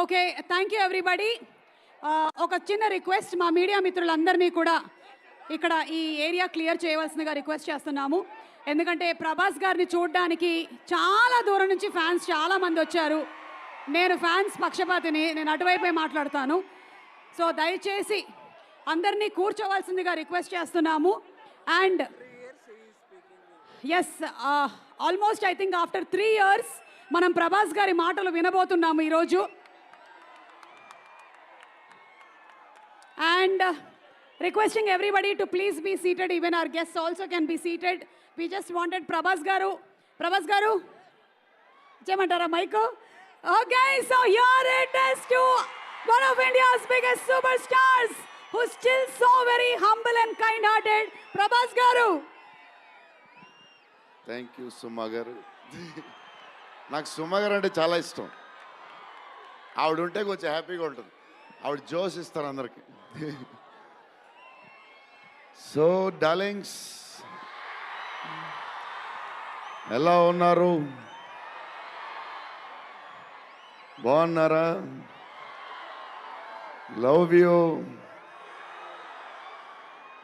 Okay, thank you everybody. ఒక చిన్న request, మా మీడియా మిత్రులందరినీ కూడా ఇక్కడ ఈ ఏరియా క్లియర్ చేయవలసిందిగా రిక్వెస్ట్ చేస్తున్నాము. ఎందుకంటే ప్రభాస్ గారిని చూడడానికి చాలా దూరం నుంచి ఫ్యాన్స్ చాలామంది వచ్చారు. నేను ఫ్యాన్స్ పక్షపాతిని, నేను అటువైపే మాట్లాడతాను. సో దయచేసి అందరినీ కూర్చోవలసిందిగా రిక్వెస్ట్ చేస్తున్నాము. And yes, almost I think after 3 years మనం ప్రభాస్ గారి మాటలు వినబోతున్నాము ఈరోజు. And requesting everybody to please be seated. Even our guests also can be seated. We just wanted Prabhas garu chemantara mic. Okay, so here it is to one of India's biggest superstars who's still so very humble and kind hearted, Prabhas garu. Thank you Suma garu. నాకు సుమ గారు అంటే చాలా ఇష్టం. ఆవిడ ఉంటే కొంచెం హ్యాపీగా ఉంటుంది. ఆవిడ జోష్ ఇస్తారు అందరికి. సో డార్లింగ్స్, ఎలా ఉన్నారు? బాగున్నారా? Love you.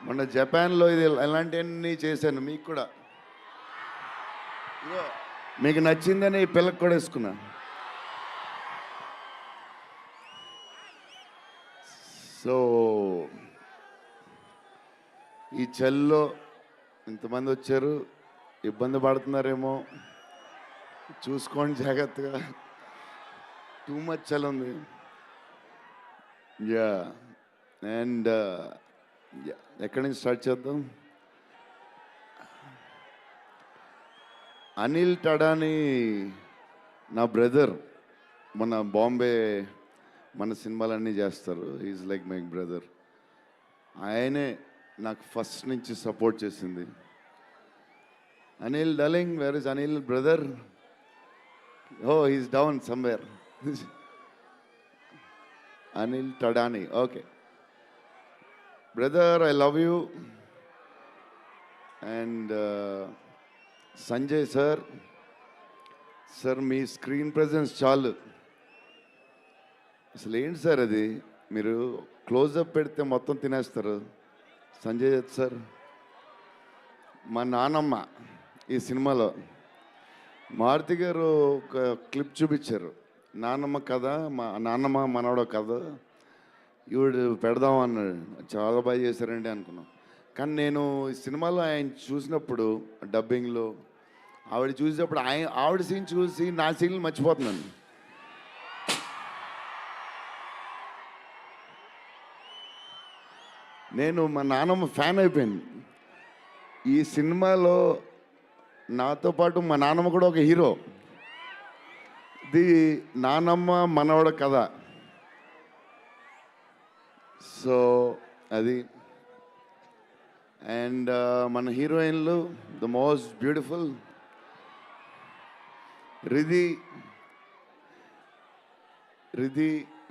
మొన్న జపాన్లో ఇది ఎలాంటివన్నీ చేశాను మీకు కూడా. మీకు నచ్చిందని ఈ పిల్లకి కూడా వేసుకున్నా. సో ఈ చలిలో ఇంతమంది వచ్చారు, ఇబ్బంది పడుతున్నారేమో, చూసుకోండి జాగ్రత్తగా. టూ మచ్ చలి ఉంది. యా, అండ్ ఎక్కడి నుంచి స్టార్ట్ చేద్దాం? అనిల్ టడాని నా బ్రదర్. మన బాంబే మన సినిమాలన్నీ చేస్తారు. Is like my brother. ఆయనే నాకు ఫస్ట్ నుంచి సపోర్ట్ చేసింది. Anil darling, where is Anil brother? Oh, he's down somewhere. Anil Thadani. Okay brother, I love you. And Sanjay sir, sir మీ స్క్రీన్ ప్రెజెన్స్ చాలు. అసలు ఏంటి సార్ అది? మీరు క్లోజప్ పెడితే మొత్తం తినేస్తారు. సంజయ్ దత్ సార్, మా నానమ్మ ఈ సినిమాలో మారుతి గారు ఒక క్లిప్ చూపించారు. నానమ్మ కథ, మా నాన్నమ్మ మనవడ కథ, ఈవిడు పెడదాం అన్నాడు. చాలా బాగా చేశారండి అనుకున్నాం. కానీ నేను ఈ సినిమాలో ఆయన చూసినప్పుడు, డబ్బింగ్లో ఆవిడ చూసినప్పుడు, ఆవిడ సీన్ చూసి నా సీన్లు మర్చిపోతున్నాను. నేను మా నాన్నమ్మ ఫ్యాన్ అయిపోయాను. ఈ సినిమాలో నాతో పాటు మా నాన్నమ్మ కూడా ఒక హీరో. ఇది నానమ్మ మనవడ కథ. సో అది. అండ్ మన హీరోయిన్లు the most beautiful Riddhi.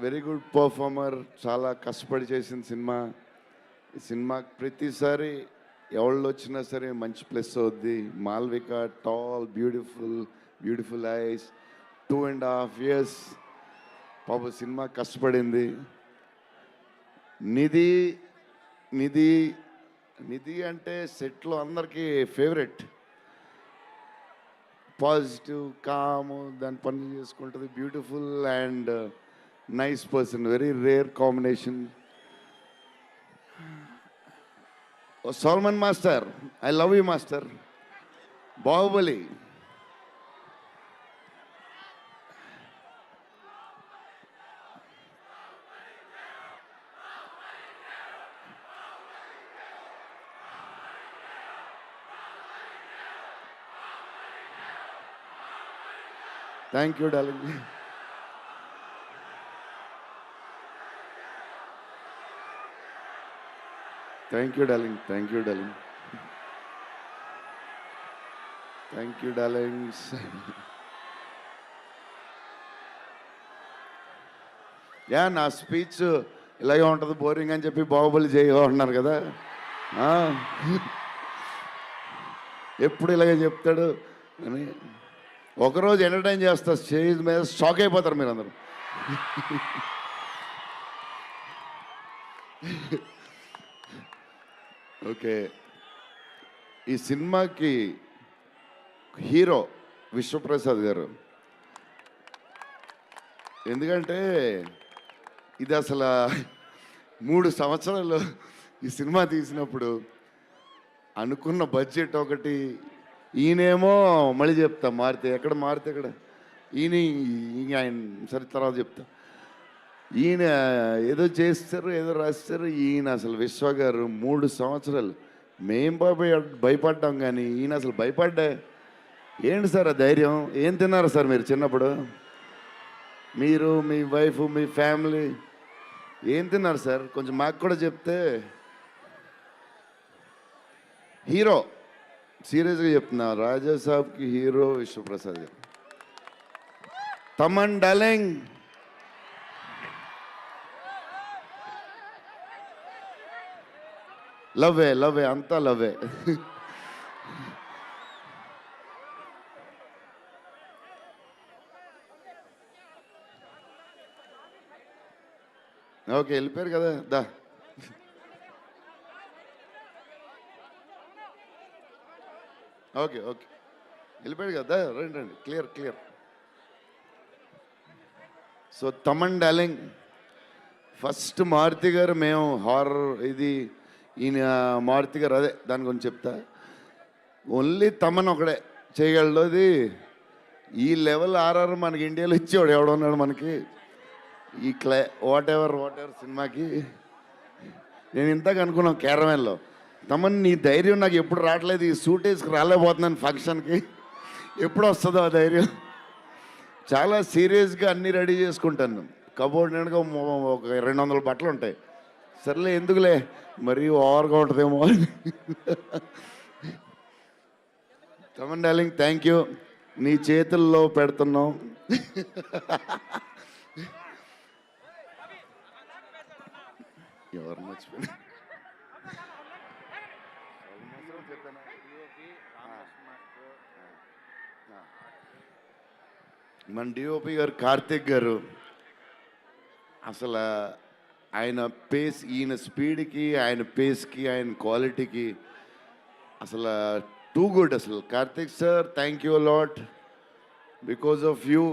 Very good performer. చాలా కష్టపడి చేసిన సినిమా. ఈ సినిమాకి ప్రతిసారి ఎవళ్ళు వచ్చినా సరే మంచి ప్లస్ అవుద్ది. Malvika, tall, beautiful eyes, 2.5 years పాప సినిమా కష్టపడింది. నిధి అంటే సెట్లో అందరికీ ఫేవరెట్. పాజిటివ్, కాము, దాని పనులు చేసుకుంటుంది. Beautiful and nice person. Very rare combination. Salman master, I love you master. Baahubali. Thank you darling. Thank you darling. Yeah, నా స్పీచ్ ఇలాగే ఉంటుంది, బోరింగ్ అని చెప్పి బాహుబలి చేయమంటున్నారు కదా. ఎప్పుడు ఇలాగే చెప్తాడు అని ఒకరోజు ఎంటర్టైన్ చేస్తా. స్టేజ్ మీద షాక్ అయిపోతారు మీరు అందరూ. ఓకే, ఈ సినిమాకి హీరో విశ్వప్రసాద్ గారు. ఎందుకంటే ఇది అసలు 3 సంవత్సరాలు ఈ సినిమా తీసినప్పుడు అనుకున్న బడ్జెట్ ఒకటి, ఈయనేమో మళ్ళీ చెప్తా మారితే ఎక్కడ ఈయన ఆయన సరే తర్వాత చెప్తా. ఈయన ఏదో చేస్తారు, ఏదో రాస్తారు. ఈయన అసలు విశ్వ గారు 3 సంవత్సరాలు మేం భయపడ్డాం, కానీ ఈయన అసలు భయపడ్డా. ఏంటి సార్ ఆ ధైర్యం? ఏం తిన్నారు సార్ మీరు చిన్నప్పుడు? మీరు, మీ వైఫ్, మీ ఫ్యామిలీ ఏం తిన్నారు సార్? కొంచెం మాకు కూడా చెప్తే. హీరో సీరియస్గా చెప్తున్నా, రాజా సాబ్కి హీరో విశ్వప్రసాద్ గారు. తమన్ డార్లింగ్, లవ్వే అంతా లవ్వే. ఓకే, వెళ్ళిపోయారు కదా, దా. ఓకే వెళ్ళిపోయాడు కదా, రండి clear. So Thaman darling, first Maruthi garu, మేము హారర్ ఇది ఈయన మారుతి గారు, అదే దాని గురించి చెప్తా. ఓన్లీ తమన్ ఒకడే చేయగలడు. అది ఈ లెవెల్ ఆర్ఆర్ మనకి ఇండియాలో ఇచ్చేవాడు ఎవడున్నాడు మనకి ఈ వాట్ ఎవర్ సినిమాకి. నేను ఇంతకు అనుకున్నాను క్యారవాన్లో, తమన్ నీ ధైర్యం నాకు ఎప్పుడు రావట్లేదు, ఈ సూట్ వేసుకు రాలేకపోతున్నాను ఫంక్షన్కి, ఎప్పుడు వస్తుందో ఆ ధైర్యం. చాలా సీరియస్గా అన్నీ రెడీ చేసుకుంటాను. కబోర్డ్ నిండుగా ఒక 200 బట్టలు ఉంటాయి. సర్లే ఎందుకులే మరీ ఓవర్గా ఉంటుందేమో అని. Thaman darling, thank you. నీ చేతుల్లో పెడుతున్నాం. ఎవరు మర్చిపోయినా మన డిఓపి గారు కార్తిక్ గారు, అసలు ఆయన పేస్, ఈయన స్పీడ్కి, ఆయన పేస్కి, ఆయన క్వాలిటీకి అసలు టూ గుడ్. అసలు Karthik sir, thank you lot. Because of you